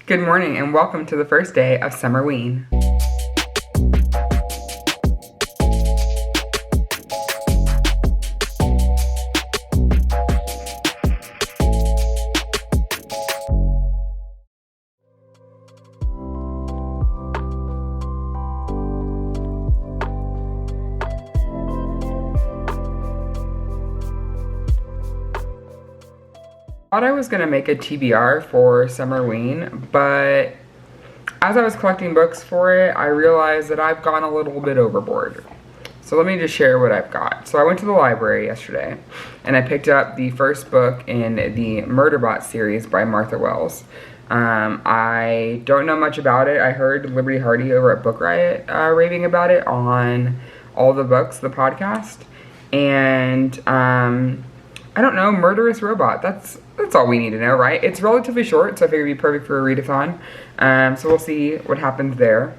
Good morning and welcome to the first day of Summerween. I thought I was gonna make a TBR for Summerween, but as I was collecting books for it, I realized that I've gone a little bit overboard. So let me just share what I've got. So I went to the library yesterday and I picked up the first book in the Murderbot series by Martha Wells. I don't know much about it. I heard Liberty Hardy over at Book Riot raving about it on All the Books, the podcast. And I don't know, Murderous Robot. That's all we need to know, right? It's relatively short, so I figured it'd be perfect for a readathon. So we'll see what happens there.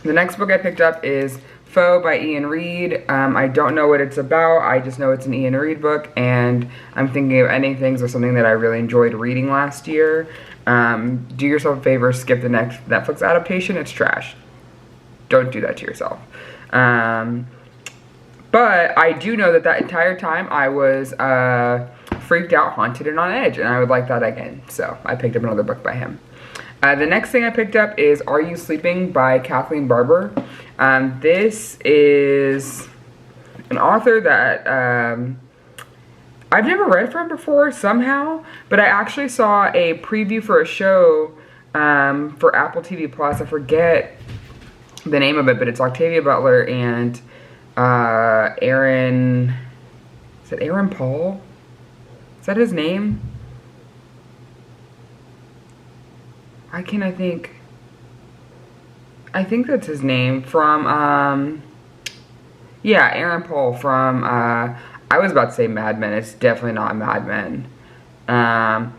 The next book I picked up is Foe by Ian Reid. I don't know what it's about. I just know it's an Ian Reid book, and I'm thinking of ending things with something that I really enjoyed reading last year. Do yourself a favor, skip the next Netflix adaptation. It's trash. Don't do that to yourself. But I do know that entire time I was freaked out, haunted, and on edge, and I would like that again. So I picked up another book by him. The next thing I picked up is Are You Sleeping by Kathleen Barber. This is an author that I've never read from before somehow, but I actually saw a preview for a show for Apple TV Plus. I forget the name of it, but it's Octavia Butler and Aaron, is it Aaron Paul? Is that his name? Why can't I think? I think that's his name from, yeah, Aaron Paul from, I was about to say Mad Men. It's definitely not Mad Men.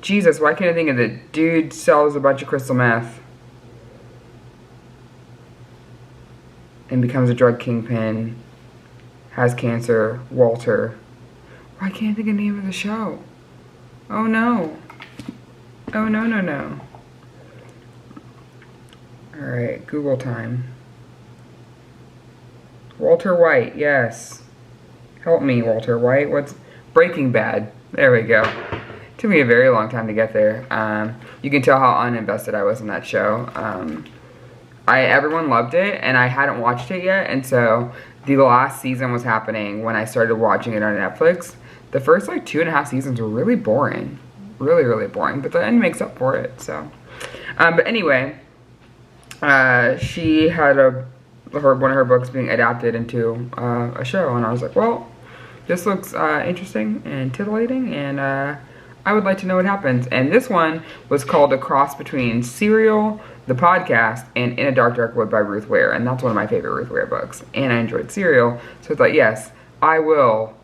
Jesus, why can't I think of the dude sells a bunch of crystal meth and becomes a drug kingpin, has cancer, Walter. Why can't I think of the name of the show? Oh no. Oh no, no, no. Alright, Google time. Walter White, yes. Help me, Walter White. What's Breaking Bad? There we go. Took me a very long time to get there. You can tell how uninvested I was in that show. Everyone loved it, and I hadn't watched it yet, and so the last season was happening when I started watching it on Netflix. The first, 2.5 seasons were really boring. Really, really boring, but the end makes up for it, so. But anyway, she had one of her books being adapted into a show, and I was like, well, this looks interesting and titillating, and I would like to know what happens. And this one was called A Cross Between Serial, the podcast, and In a Dark, Dark Wood by Ruth Ware, and that's one of my favorite Ruth Ware books, and I enjoyed Serial, so I thought, yes, I will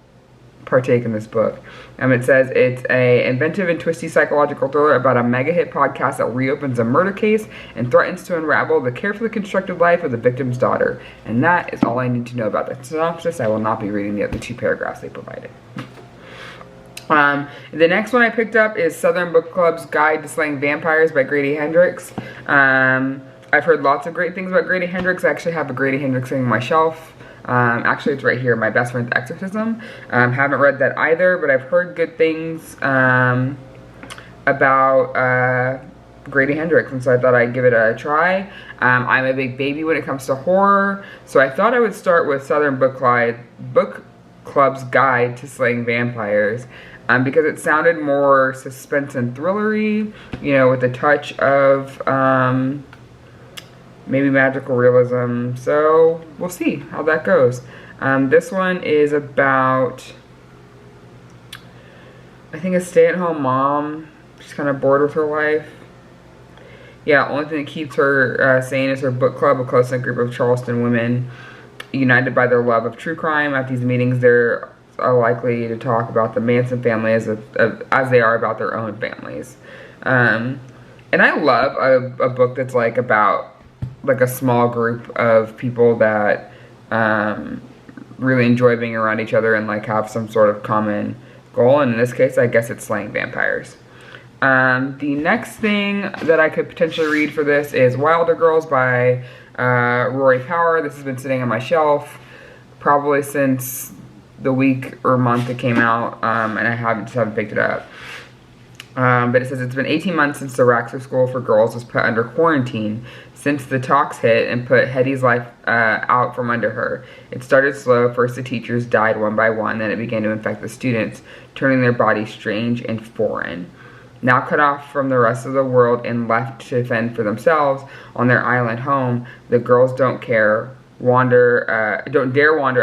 partake in this book. It says it's a inventive and twisty psychological thriller about a mega hit podcast that reopens a murder case and threatens to unravel the carefully constructed life of the victim's daughter, and that is all I need to know about the synopsis. I will not be reading the other 2 paragraphs they provided. The next one I picked up is Southern Book Club's Guide to Slaying Vampires by Grady Hendrix. I've heard lots of great things about Grady Hendrix. I actually have a Grady Hendrix thing on my shelf. Actually, it's right here, My Best Friend's Exorcism. Haven't read that either, but I've heard good things about Grady Hendrix, and so I thought I'd give it a try. I'm a big baby when it comes to horror, so I thought I would start with Southern Book Club's Guide to Slaying Vampires. Because it sounded more suspense and thrillery, with a touch of maybe magical realism. So we'll see how that goes. This one is about, I think, a stay-at-home mom. She's kind of bored with her life. Yeah, only thing that keeps her sane is her book club, a close-knit group of Charleston women united by their love of true crime. At these meetings, they're are likely to talk about the Manson family as they are about their own families. And I love a book that's about a small group of people that really enjoy being around each other and have some sort of common goal. And in this case, I guess it's slaying vampires. The next thing that I could potentially read for this is Wilder Girls by Rory Power. This has been sitting on my shelf probably since the week or month it came out, and I haven't picked it up. But it says it's been 18 months since the Raxer School for Girls was put under quarantine, since the talks hit and put Hetty's life out from under her. It started slow. First the teachers died one by one, then it began to infect the students, turning their bodies strange and foreign. Now cut off from the rest of the world and left to fend for themselves on their island home, the girls don't dare wander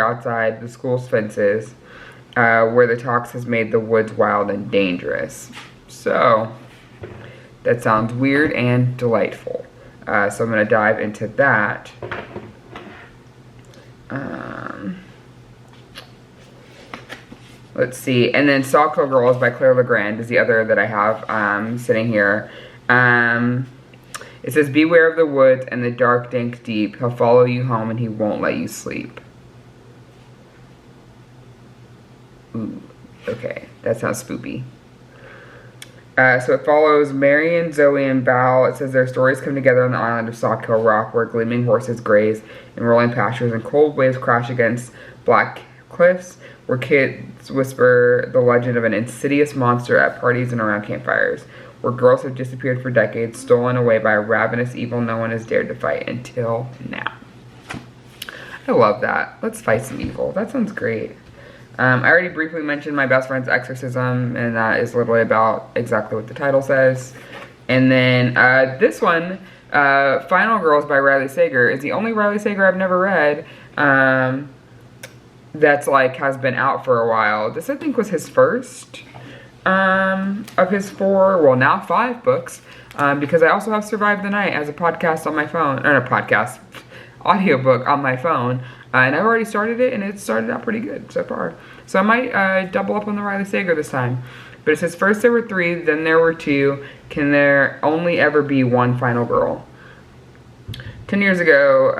outside the school's fences, where the talks has made the woods wild and dangerous. So, that sounds weird and delightful. So I'm going to dive into that. Let's see. And then Sawkill Girls by Claire Legrand is the other that I have sitting here. It says, beware of the woods and the dark, dank deep. He'll follow you home and he won't let you sleep. Ooh, okay. That sounds spoopy. So it follows Marion, Zoe, and Val. It says their stories come together on the island of Sawkill Rock, where gleaming horses graze in rolling pastures and cold waves crash against black cliffs, where kids whisper the legend of an insidious monster at parties and around campfires, where girls have disappeared for decades, stolen away by a ravenous evil no one has dared to fight until now. I love that. Let's fight some evil. That sounds great. I already briefly mentioned My Best Friend's Exorcism, and that is literally about exactly what the title says. And then this one, Final Girls by Riley Sager, is the only Riley Sager I've never read that's like has been out for a while. This I think was his first of his 4, well now 5 books, because I also have Survive the Night as a podcast on my phone, or a podcast, audiobook on my phone. And I've already started it, and it started out pretty good so far. So I might double up on the Riley Sager this time. But it says, first there were 3, then there were 2. Can there only ever be one final girl? 10 years ago,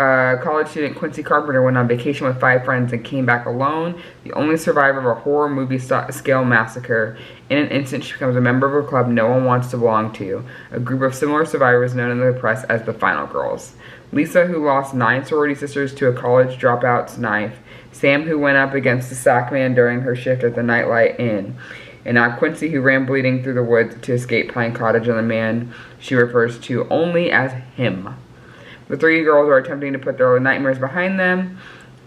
college student Quincy Carpenter went on vacation with 5 friends and came back alone, the only survivor of a horror movie scale massacre. In an instant, she becomes a member of a club no one wants to belong to, a group of similar survivors known in the press as the Final Girls. Lisa, who lost 9 sorority sisters to a college dropout's knife. Sam, who went up against the sack man during her shift at the Nightlight Inn. And now Quincy, who ran bleeding through the woods to escape Pine Cottage and the man she refers to only as him. The 3 girls are attempting to put their nightmares behind them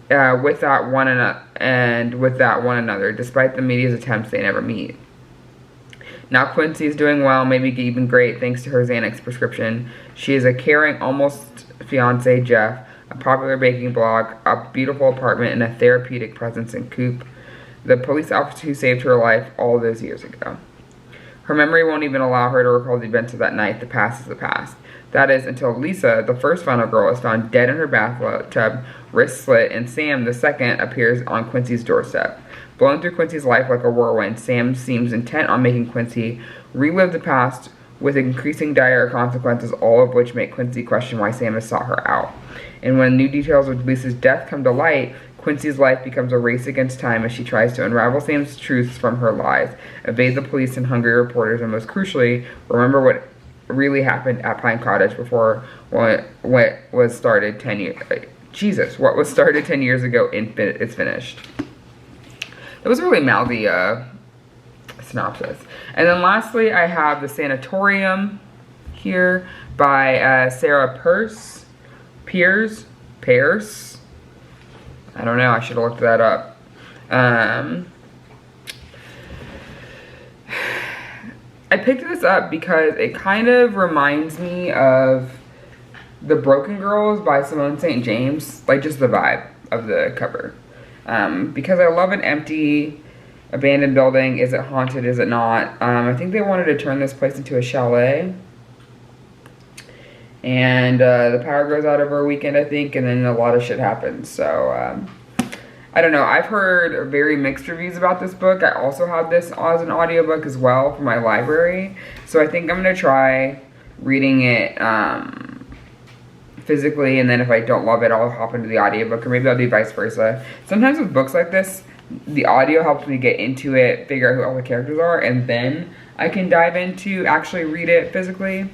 with that one another. Despite the media's attempts, they never meet. Now Quincy is doing well, maybe even great, thanks to her Xanax prescription. She is a caring, almost fiance, Jeff, a popular baking blog, a beautiful apartment, and a therapeutic presence in Coop, the police officer who saved her life all those years ago. Her memory won't even allow her to recall the events of that night. The past is the past. That is, until Lisa, the first final girl, is found dead in her bathtub, wrist slit, and Sam, the second, appears on Quincy's doorstep. Blown through Quincy's life like a whirlwind, Sam seems intent on making Quincy relive the past with increasing dire consequences, all of which make Quincy question why Sam has sought her out. And when new details of Lisa's death come to light, Quincy's life becomes a race against time as she tries to unravel Sam's truths from her lies, evade the police and hungry reporters, and most crucially, remember what really happened at Pine Cottage before what was started 10 years. What was started 10 years ago is finished. That was a really mouthy synopsis. And then lastly, I have The Sanatorium here by Sarah Pearce. I don't know, I should have looked that up. I picked this up because it kind of reminds me of The Broken Girls by Simone St. James, like just the vibe of the cover. Because I love an empty, abandoned building. Is it haunted? Is it not? I think they wanted to turn this place into a chalet. And the power goes out over a weekend, I think, and then a lot of shit happens. So, I don't know. I've heard very mixed reviews about this book. I also have this as an audiobook as well from my library. So I think I'm going to try reading it physically, and then if I don't love it, I'll hop into the audiobook, or maybe I'll do vice versa. Sometimes with books like this, the audio helps me get into it, figure out who all the characters are, and then I can dive into actually read it physically.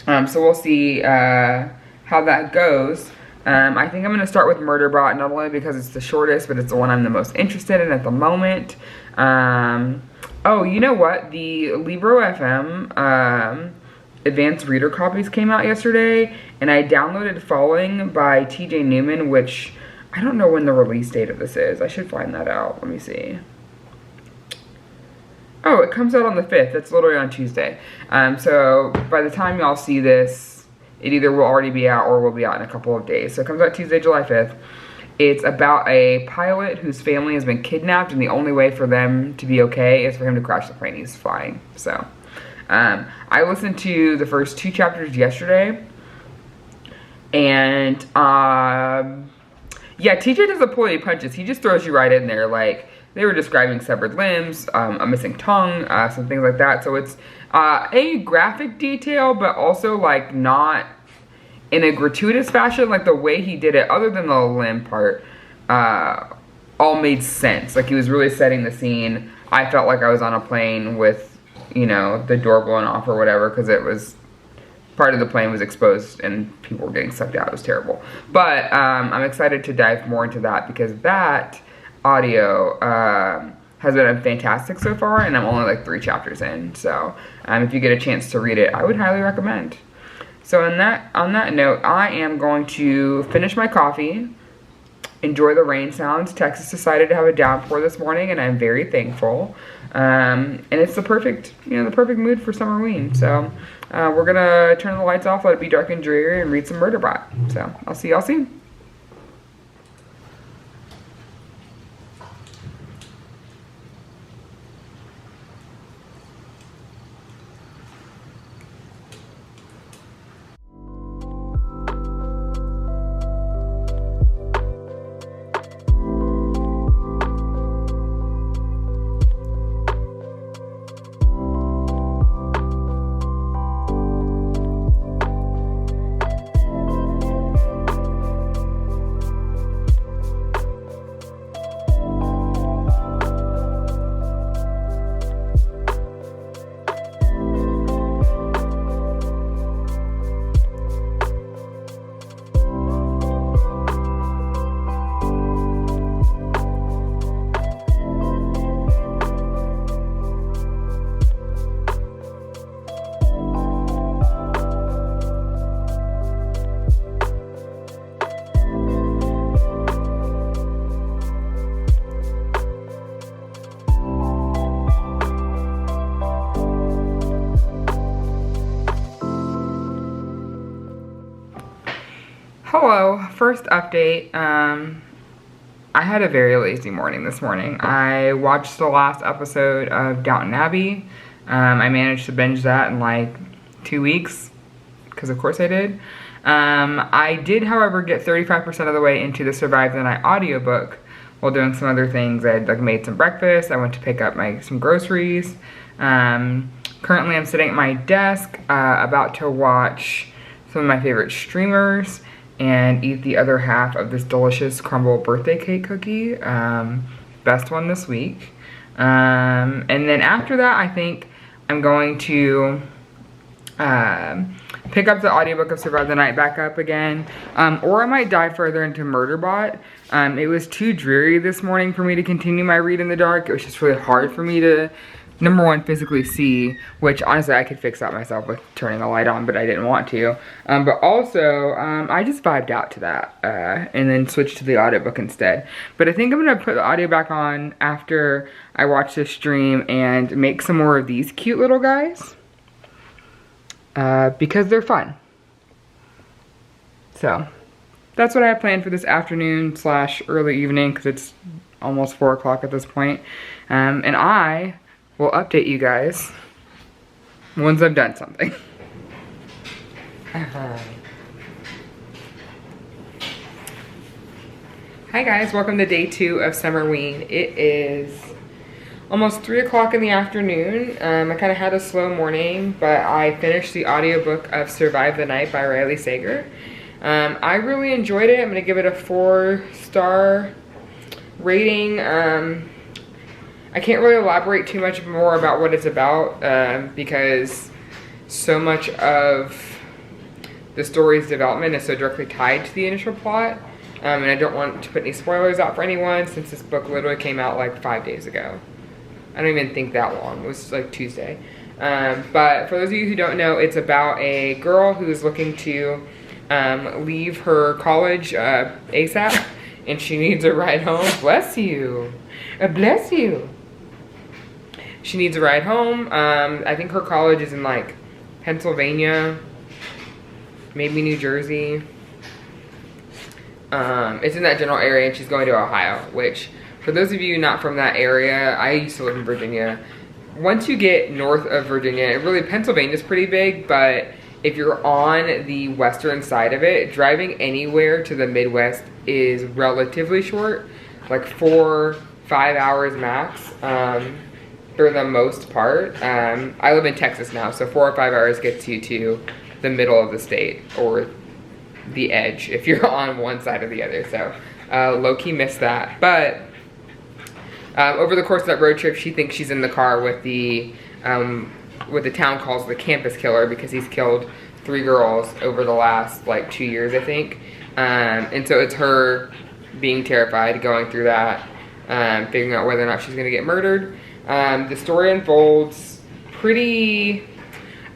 So we'll see how that goes. I think I'm going to start with Murderbot, not only because it's the shortest, but it's the one I'm the most interested in at the moment. Oh, you know what? The Libro FM advanced reader copies came out yesterday, and I downloaded Falling by TJ Newman, which I don't know when the release date of this is. I should find that out. Let me see. Oh, it comes out on the 5th. It's literally on Tuesday. So by the time y'all see this, it either will already be out or will be out in a couple of days. So it comes out Tuesday, July 5th. It's about a pilot whose family has been kidnapped, and the only way for them to be okay is for him to crash the plane he's flying. So I listened to the first 2 chapters yesterday, and yeah, TJ doesn't pull any punches. He just throws you right in there. Like, they were describing severed limbs, a missing tongue, some things like that. So it's a graphic detail, but also like not in a gratuitous fashion. Like the way he did it, other than the limb part, all made sense. Like he was really setting the scene. I felt like I was on a plane with, you know, the door blown off or whatever, because it was, part of the plane was exposed and people were getting sucked out. It was terrible. But I'm excited to dive more into that, because that audio has been fantastic so far, and I'm only like 3 chapters in. So if you get a chance to read it, I would highly recommend. So on that note, I am going to finish my coffee, enjoy the rain sounds. Texas decided to have a downpour this morning, and I'm very thankful. And it's the perfect, the perfect mood for Summerween. So we're gonna turn the lights off, let it be dark and dreary, and read some Murderbot. So I'll see y'all soon. Hello, first update. I had a very lazy morning this morning. I watched the last episode of Downton Abbey. I managed to binge that in like 2 weeks, because of course I did. I did, however, get 35% of the way into the Survive the Night audiobook while doing some other things. I like made some breakfast. I went to pick up some groceries. Currently I'm sitting at my desk about to watch some of my favorite streamers and eat the other half of this delicious crumble birthday cake cookie. Best one this week. And then after that, I think I'm going to pick up the audiobook of Survive the Night back up again. Or I might dive further into Murderbot. It was too dreary this morning for me to continue my read in the dark. It was just really hard for me to, number one, physically see, which honestly I could fix that myself with turning the light on, but I didn't want to. But also, I just vibed out to that and then switched to the audiobook instead. But I think I'm gonna put the audio back on after I watch this stream and make some more of these cute little guys because they're fun. So that's what I have planned for this afternoon / early evening, because it's almost 4 o'clock at this point. And I will update you guys once I've done something. Hi guys, welcome to day 2 of Summerween. It is almost 3 o'clock in the afternoon. I kind of had a slow morning, but I finished the audiobook of Survive the Night by Riley Sager. I really enjoyed it. I'm gonna give it a 4-star Rating, I can't really elaborate too much more about what it's about because so much of the story's development is so directly tied to the initial plot. And I don't want to put any spoilers out for anyone since this book literally came out like 5 days ago. I don't even think that long. It was like Tuesday. But for those of you who don't know, it's about a girl who is looking to leave her college ASAP, and she needs a ride home. Bless you. Bless you. She needs a ride home. I think her college is in like Pennsylvania, maybe New Jersey. It's in that general area, and she's going to Ohio, which for those of you not from that area, I used to live in Virginia. Once you get north of Virginia, really Pennsylvania's pretty big, but if you're on the western side of it, driving anywhere to the Midwest is relatively short, like 4-5 hours max for the most part. I live in Texas now, so 4 or 5 hours gets you to the middle of the state, or the edge if you're on one side or the other. So low-key missed that. But over the course of that road trip, she thinks she's in the car with the what the town calls the campus killer, because he's killed 3 girls over the last like 2 years, I think. And so it's her being terrified, going through that, figuring out whether or not she's gonna get murdered. The story unfolds pretty,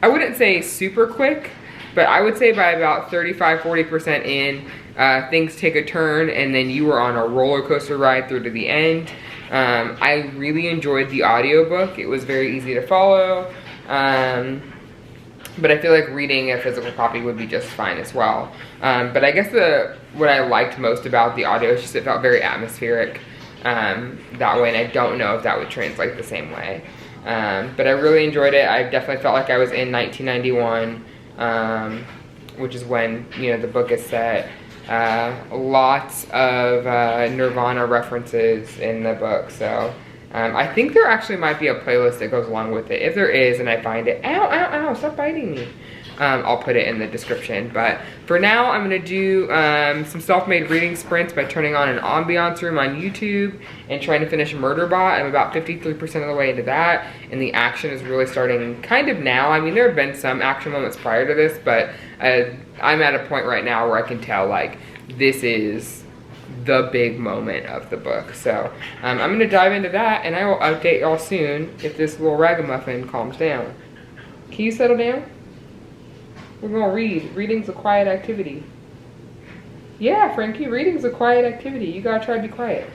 I wouldn't say super quick, but I would say by about 35-40% in, things take a turn, and then you are on a roller coaster ride through to the end. I really enjoyed the audiobook. It was very easy to follow, but I feel like reading a physical copy would be just fine as well. But I guess what I liked most about the audio is just it felt very atmospheric that way, and I don't know if that would translate the same way. But I really enjoyed it. I definitely felt like I was in 1991. Which is when, you know, the book is set. Lots of Nirvana references in the book, so I think there actually might be a playlist that goes along with it. If there is and I find it, ow, ow, ow, stop biting me. I'll put it in the description. But for now, I'm gonna do some self-made reading sprints by turning on an ambiance room on YouTube and trying to finish Murderbot. I'm about 53% of the way into that, and the action is really starting kind of now. I mean, there have been some action moments prior to this, but I'm at a point right now where I can tell, like, this is the big moment of the book. So I'm gonna dive into that, and I will update y'all soon if this little ragamuffin calms down. Can you settle down? We're gonna read. Reading's a quiet activity. Yeah, Frankie, reading's a quiet activity. You gotta try to be quiet.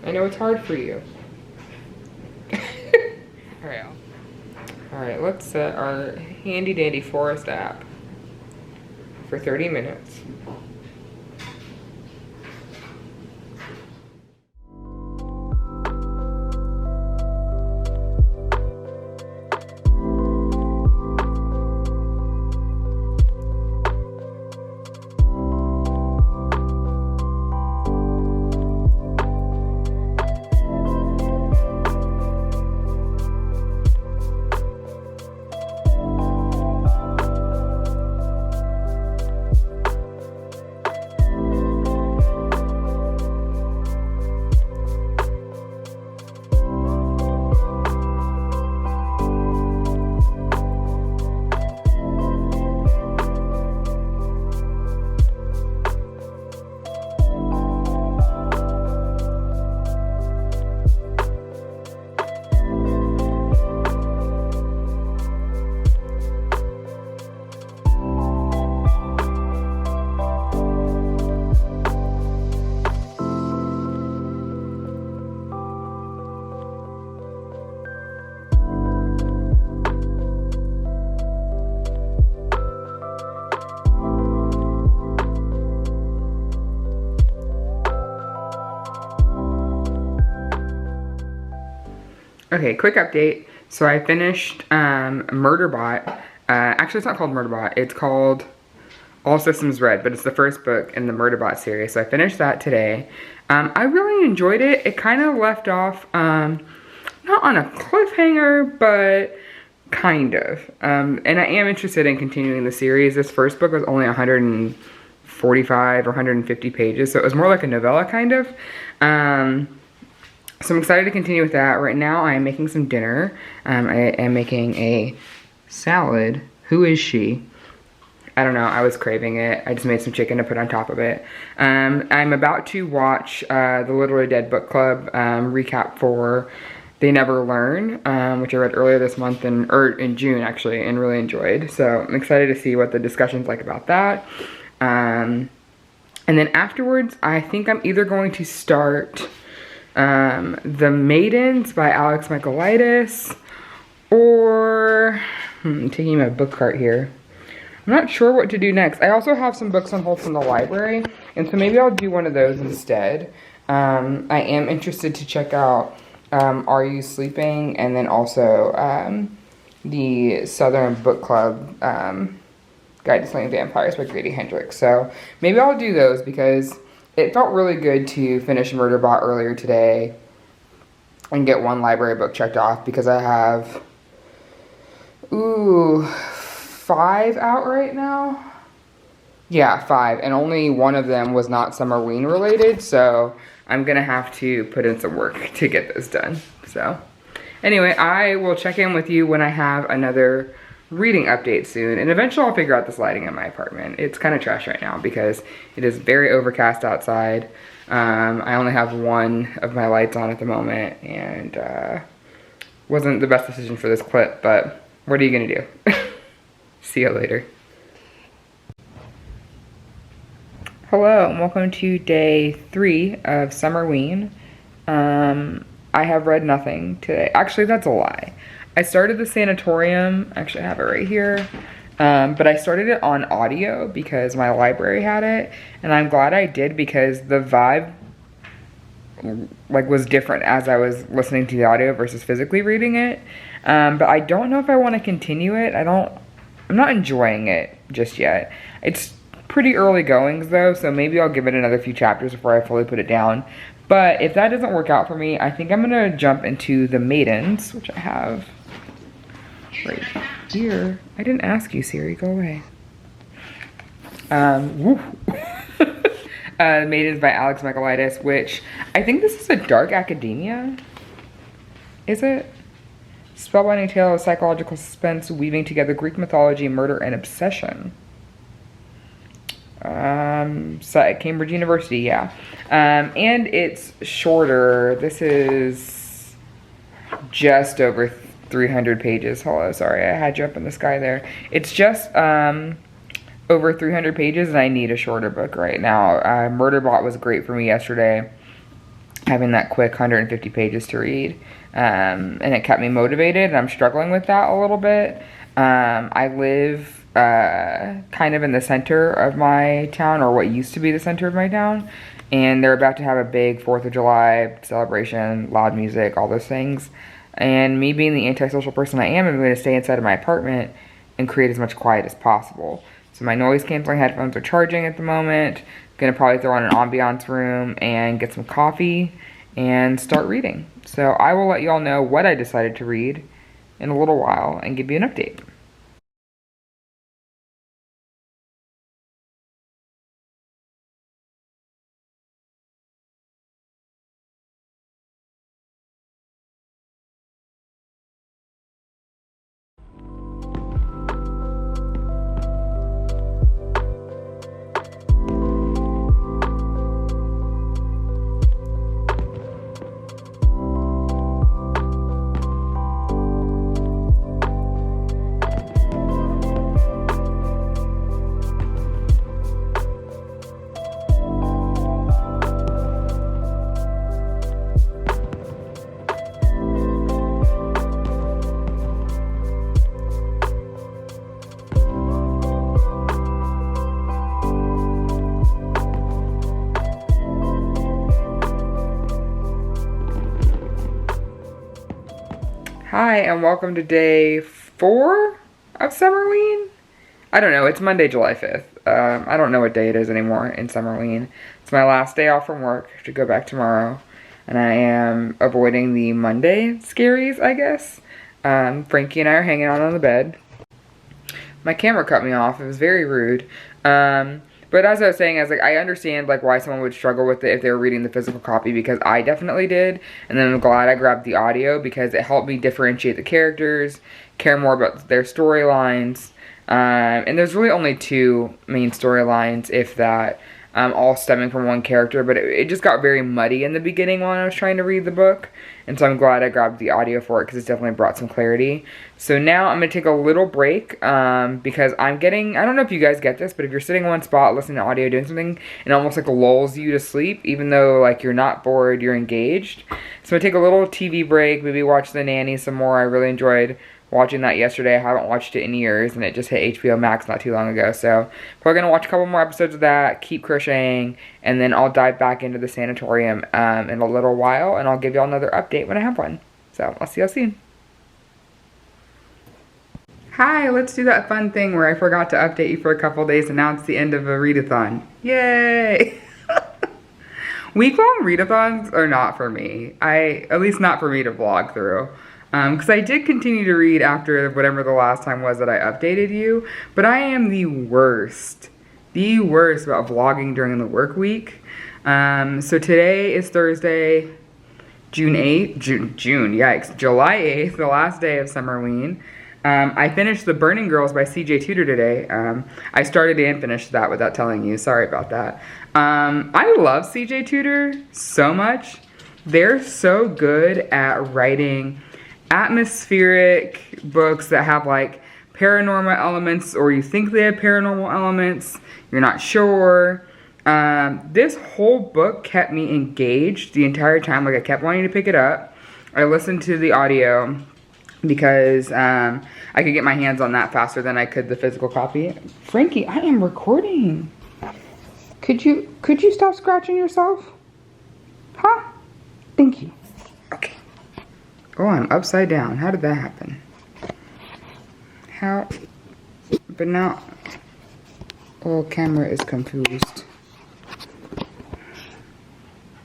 I know it's hard for you. Alright, let's set our handy dandy forest app for 30 minutes. Okay, quick update. So I finished Murderbot. Actually, it's not called Murderbot. It's called All Systems Red, but it's the first book in the Murderbot series. So I finished that today. I really enjoyed it. It kind of left off, not on a cliffhanger, but kind of. And I am interested in continuing the series. This first book was only 145 or 150 pages, so it was more like a novella kind of. So I'm excited to continue with that. Right now I am making some dinner. I am making a salad. Who is she? I don't know, I was craving it. I just made some chicken to put on top of it. I'm about to watch the Literally Dead book club recap for They Never Learn, which I read earlier this month, or in June actually, and really enjoyed. So I'm excited to see what the discussion's like about that. And then afterwards, I think I'm either going to start The Maidens by Alex Michaelides, or taking my book cart here. I'm not sure what to do next. I also have some books on hold from the library, and so maybe I'll do one of those instead. I am interested to check out Are You Sleeping, and then also the Southern Book Club Guide to Slaying Vampires by Grady Hendrix. So maybe I'll do those because it felt really good to finish Murderbot earlier today and get one library book checked off, because I have 5 out right now. Yeah, 5, and only one of them was not Summerween related, so I'm gonna have to put in some work to get this done. So anyway, I will check in with you when I have another reading update soon, and eventually I'll figure out this lighting in my apartment. It's kind of trash right now because it is very overcast outside. I only have one of my lights on at the moment, and wasn't the best decision for this clip, but what are you gonna do? See you later. Hello, and welcome to day 3 of Summerween. I have read nothing today. Actually, that's a lie. I started the Sanatorium. Actually, I have it right here. But I started it on audio because my library had it, and I'm glad I did because the vibe was different as I was listening to the audio versus physically reading it. But I don't know if I want to continue it. I'm not enjoying it just yet. It's pretty early goings though, so maybe I'll give it another few chapters before I fully put it down. But if that doesn't work out for me, I think I'm gonna jump into The Maidens, which I have right here. I didn't ask you, Siri, go away. Maidens by Alex Michaelides, which I think this is a dark academia. Is it? Spellbinding tale of psychological suspense weaving together Greek mythology, murder, and obsession. Set at Cambridge University, yeah. And it's shorter. This is just over 300 pages. Hello, sorry, I had you up in the sky there. It's just over 300 pages, and I need a shorter book right now. Murderbot was great for me yesterday, having that quick 150 pages to read. And it kept me motivated, and I'm struggling with that a little bit. I live kind of in the center of my town, or what used to be the center of my town, and they're about to have a big 4th of July celebration, loud music, all those things. And me being the antisocial person I am, I'm going to stay inside of my apartment and create as much quiet as possible. So my noise canceling headphones are charging at the moment. Gonna probably throw on an ambiance room and get some coffee and start reading. So I will let you all know what I decided to read in a little while and give you an update. Hi, and welcome to day 4 of Summerween? I don't know, it's Monday, July 5th. I don't know what day it is anymore in Summerween. It's my last day off from work. I have to go back tomorrow. And I am avoiding the Monday scaries, I guess. Frankie and I are hanging out on the bed. My camera cut me off. It was very rude. But as I was saying, I understand like why someone would struggle with it if they were reading the physical copy, because I definitely did. And then I'm glad I grabbed the audio because it helped me differentiate the characters, care more about their storylines. And there's really only 2 main storylines, if that, all stemming from one character. But it just got very muddy in the beginning when I was trying to read the book. And so I'm glad I grabbed the audio for it because it's definitely brought some clarity. So now I'm going to take a little break because I'm getting, I don't know if you guys get this, but if you're sitting in one spot listening to audio doing something, it almost like lulls you to sleep, even though like you're not bored, you're engaged. So I'm going to take a little TV break, maybe watch The Nanny some more. I really enjoyed watching that yesterday. I haven't watched it in years, and it just hit HBO Max not too long ago. So we're going to watch a couple more episodes of that, keep crocheting, and then I'll dive back into the sanatorium in a little while, and I'll give y'all another update when I have one. So I'll see y'all soon. Hi, let's do that fun thing where I forgot to update you for a couple days, and now it's the end of a readathon. Yay! Week-long readathons are not for me. At least not for me to vlog through. Because I did continue to read after whatever the last time was that I updated you, but I am the worst about vlogging during the work week. So today is Thursday, July 8th, the last day of Summerween. I finished The Burning Girls by C.J. Tudor today. I started and finished that without telling you, sorry about that. I love C.J. Tudor so much. They're so good at writing atmospheric books that have like paranormal elements, or you think they have paranormal elements, you're not sure. This whole book kept me engaged the entire time. Like I kept wanting to pick it up. I listened to the audio because I could get my hands on that faster than I could the physical copy. Frankie, I am recording. Could you stop scratching yourself? Huh? Thank you. Okay. Oh, I'm upside down. How did that happen? How? But now, oh, camera is confused.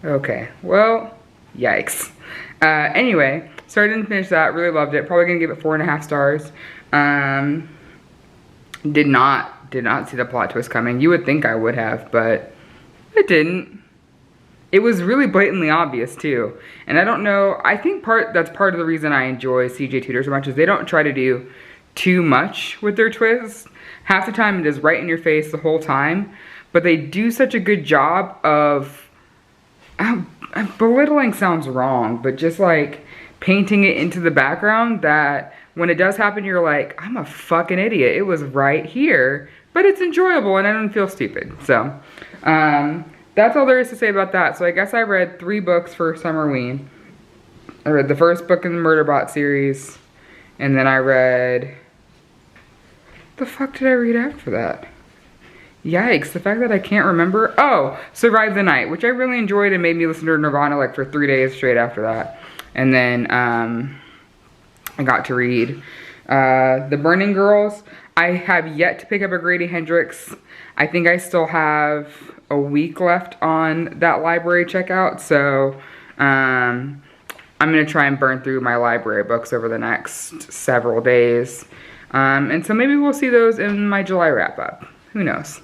Okay, well, yikes. Anyway, so I didn't finish that. Really loved it. Probably gonna give it 4.5 stars. Did not see the plot twist coming. You would think I would have, but I didn't. It was really blatantly obvious too. And I don't know, I think that's part of the reason I enjoy C.J. Tudor so much is they don't try to do too much with their twists. Half the time it is right in your face the whole time, but they do such a good job of, belittling sounds wrong, but just like painting it into the background that when it does happen, you're like, I'm a fucking idiot. It was right here, but it's enjoyable and I don't feel stupid. So, that's all there is to say about that. So I guess I read 3 books for Summerween. I read the first book in the Murderbot series. And then I read... The fuck did I read after that? Yikes, the fact that I can't remember. Oh, Survive the Night, which I really enjoyed and made me listen to Nirvana like for 3 days straight after that. And then I got to read The Burning Girls. I have yet to pick up a Grady Hendrix. I think I still have a week left on that library checkout, so I'm gonna try and burn through my library books over the next several days. And so maybe we'll see those in my July wrap up. Who knows?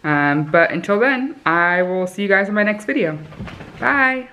But until then, I will see you guys in my next video. Bye!